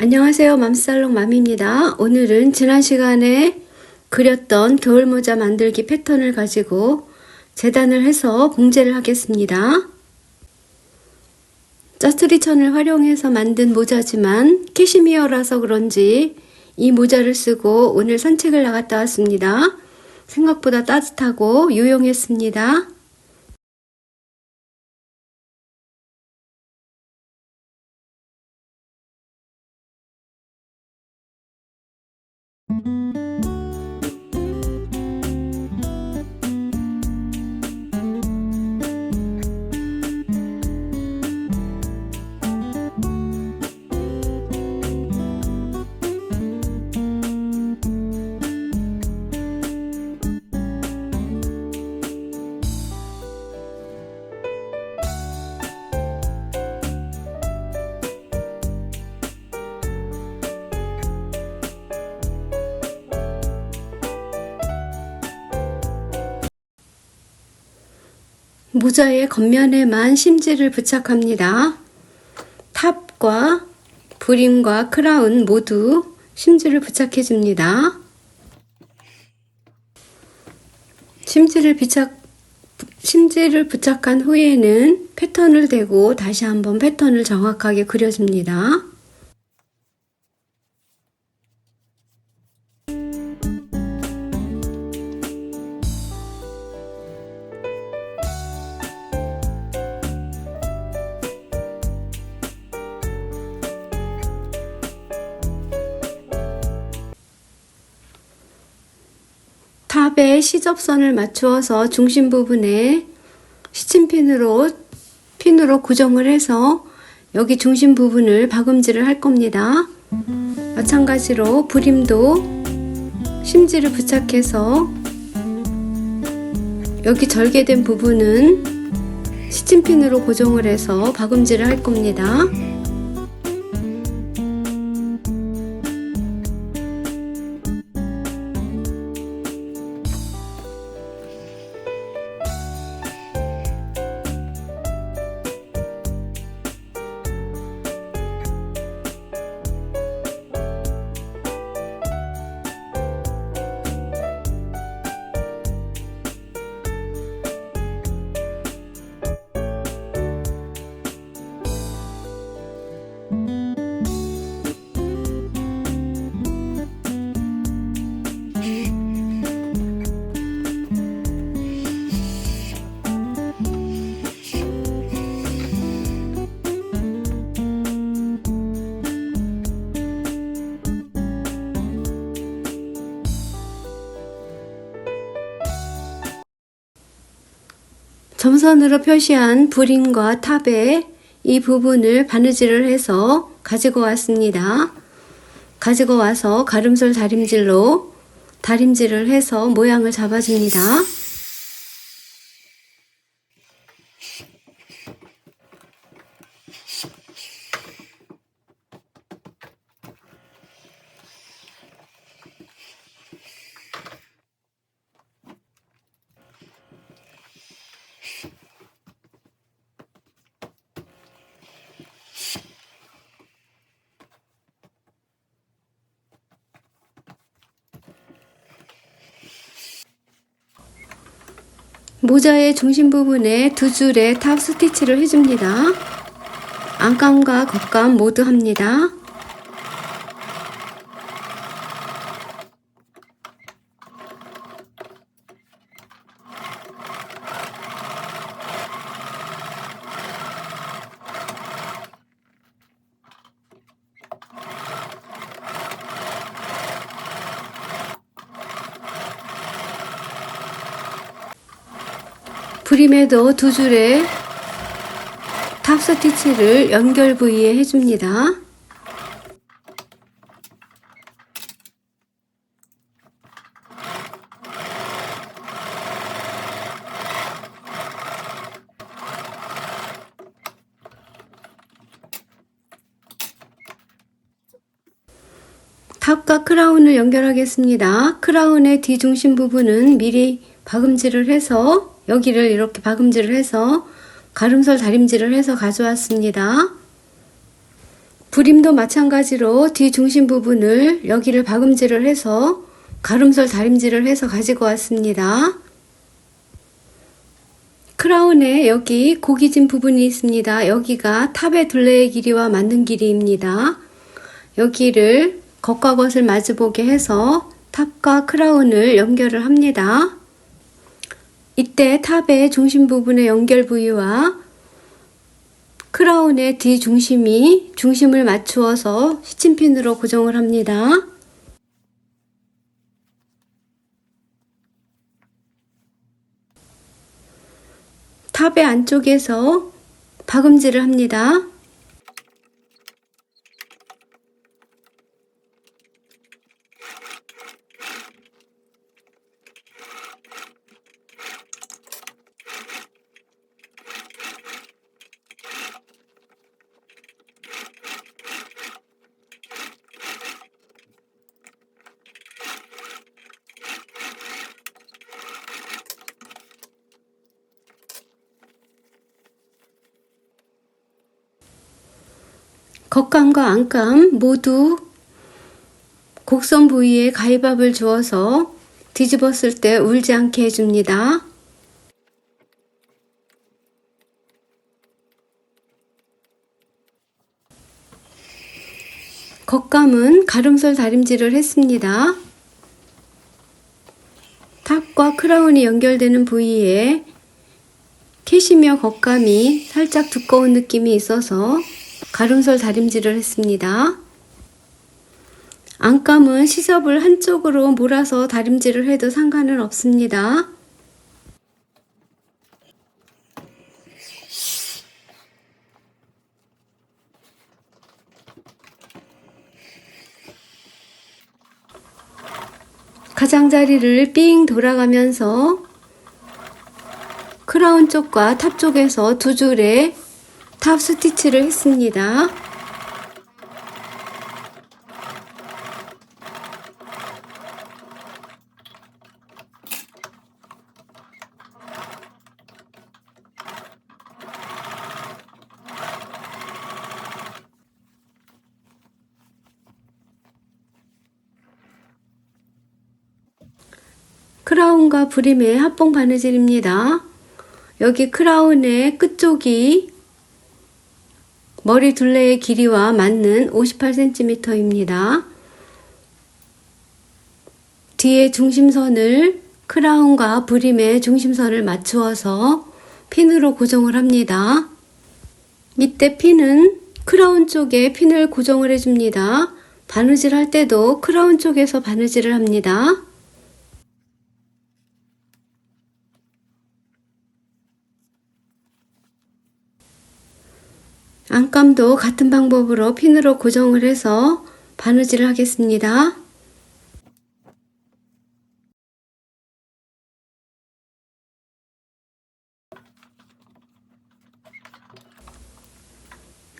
안녕하세요. 맘살롱 맘입니다. 오늘은 지난 시간에 그렸던 겨울모자 만들기 패턴을 가지고 재단을 해서 봉제를 하겠습니다. 짜투리천을 활용해서 만든 모자지만 캐시미어라서 그런지 이 모자를 쓰고 오늘 산책을 나갔다 왔습니다. 생각보다 따뜻하고 유용했습니다. 모자의 겉면에만 심지를 부착합니다. 탑과 브림과 크라운 모두 심지를 부착해 줍니다. 심지를 부착한 후에는 패턴을 대고 다시 한번 패턴을 정확하게 그려줍니다. 탑에 시접선을 맞추어서 중심 부분에 시침핀으로 고정을 해서 여기 중심 부분을 박음질을 할 겁니다. 마찬가지로 브림도 심지를 부착해서 여기 절개된 부분은 시침핀으로 고정을 해서 박음질을 할 겁니다. 점선으로 표시한 브림과 탑에 이 부분을 바느질을 해서 가지고 왔습니다. 가지고 와서 가름솔 다림질로 다림질을 해서 모양을 잡아줍니다. 모자의 중심 부분에 두 줄의 탑 스티치를 해줍니다. 안감과 겉감 모두 합니다. 브림에도 두 줄의 탑 스티치를 연결 부위에 해줍니다. 탑과 크라운을 연결하겠습니다. 크라운의 뒤중심 부분은 미리 박음질을 해서 여기를 이렇게 박음질을 해서 가름솔 다림질을 해서 가져왔습니다. 부림도 마찬가지로 뒤 중심 부분을 여기를 박음질을 해서 가름솔 다림질을 해서 가지고 왔습니다. 크라운에 여기 고기진 부분이 있습니다. 여기가 탑의 둘레의 길이와 맞는 길이입니다. 여기를 겉과 겉을 마주보게 해서 탑과 크라운을 연결을 합니다. 이때 탑의 중심 부분의 연결 부위와 크라운의 뒤 중심을 맞추어서 시침핀으로 고정을 합니다. 탑의 안쪽에서 박음질을 합니다. 겉감과 안감 모두 곡선 부위에 가위밥을 주어서 뒤집었을 때 울지 않게 해줍니다. 겉감은 가름솔 다림질을 했습니다. 탑과 크라운이 연결되는 부위에 캐시미어 겉감이 살짝 두꺼운 느낌이 있어서 가름솔 다림질을 했습니다. 안감은 시접을 한쪽으로 몰아서 다림질을 해도 상관은 없습니다. 가장자리를 삥 돌아가면서 크라운 쪽과 탑 쪽에서 두 줄의 탑 스티치를 했습니다. 크라운과 브림의 합봉 바느질입니다. 여기 크라운의 끝쪽이 머리 둘레의 길이와 맞는 58cm입니다. 뒤에 중심선을 크라운과 브림의 중심선을 맞추어서 핀으로 고정을 합니다. 밑에 핀은 크라운 쪽에 핀을 고정을 해줍니다. 바느질 할 때도 크라운 쪽에서 바느질을 합니다. 안감도 같은 방법으로 핀으로 고정을 해서 바느질을 하겠습니다.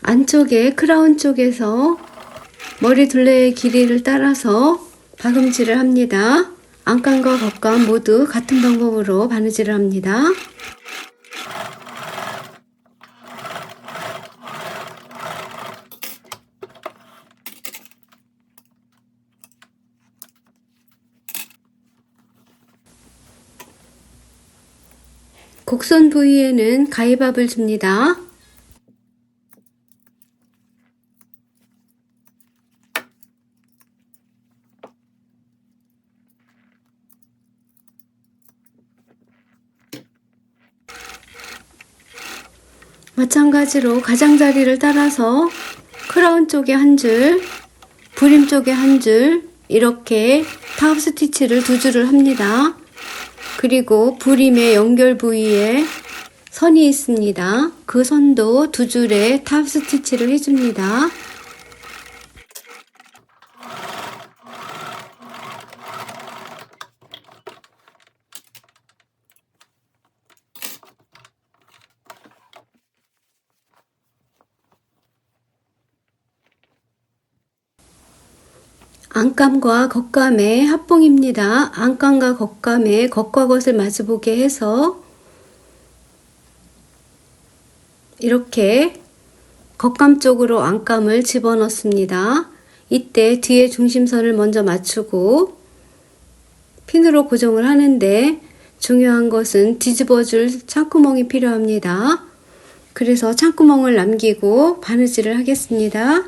안쪽에 크라운 쪽에서 머리 둘레의 길이를 따라서 박음질을 합니다. 안감과 겉감 모두 같은 방법으로 바느질을 합니다. 곡선 부위에는 가위밥을 줍니다. 마찬가지로 가장자리를 따라서 크라운 쪽에 한 줄, 브림 쪽에 한 줄, 이렇게 탑 스티치를 두 줄을 합니다. 그리고 브림의 연결 부위에 선이 있습니다. 그 선도 두 줄의 탑 스티치를 해줍니다. 안감과 겉감의 합봉입니다. 안감과 겉감의 겉과 겉을 마주보게 해서 이렇게 겉감 쪽으로 안감을 집어넣습니다. 이때 뒤에 중심선을 먼저 맞추고 핀으로 고정을 하는데 중요한 것은 뒤집어줄 창구멍이 필요합니다. 그래서 창구멍을 남기고 바느질을 하겠습니다.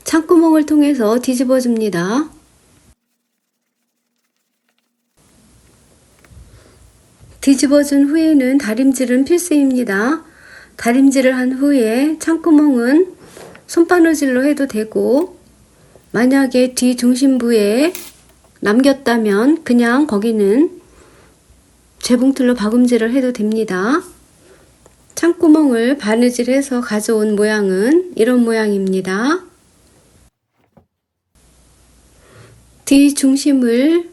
창구멍을 통해서 뒤집어 줍니다. 뒤집어 준 후에는 다림질은 필수입니다. 다림질을 한 후에 창구멍은 손바느질로 해도 되고, 만약에 뒤 중심부에 남겼다면 그냥 거기는 재봉틀로 박음질을 해도 됩니다. 창구멍을 바느질해서 가져온 모양은 이런 모양입니다. 뒤 중심을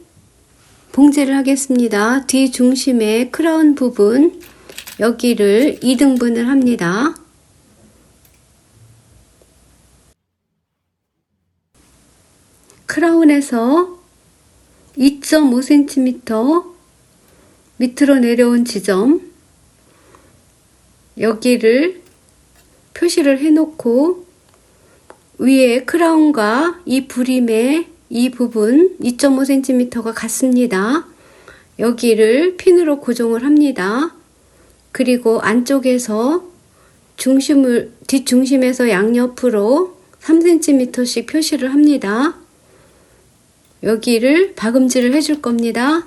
봉제를 하겠습니다. 뒤 중심의 크라운 부분, 여기를 2등분을 합니다. 크라운에서 2.5cm 밑으로 내려온 지점, 여기를 표시를 해 놓고 위에 크라운과 이 부림의 이 부분 2.5cm가 같습니다. 여기를 핀으로 고정을 합니다. 그리고 안쪽에서 뒷중심에서 양옆으로 3cm씩 표시를 합니다. 여기를 박음질을 해줄 겁니다.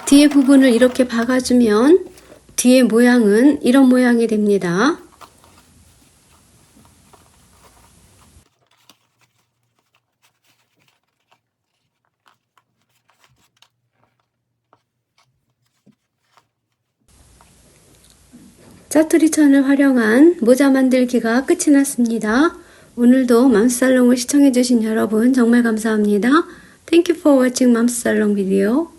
뒤에 부분을 이렇게 박아주면 뒤에 모양은 이런 모양이 됩니다. 짜투리천을 활용한 모자 만들기가 끝이 났습니다. 오늘도 맘스살롱을 시청해주신 여러분 정말 감사합니다. Thank you for watching 맘스살롱 video.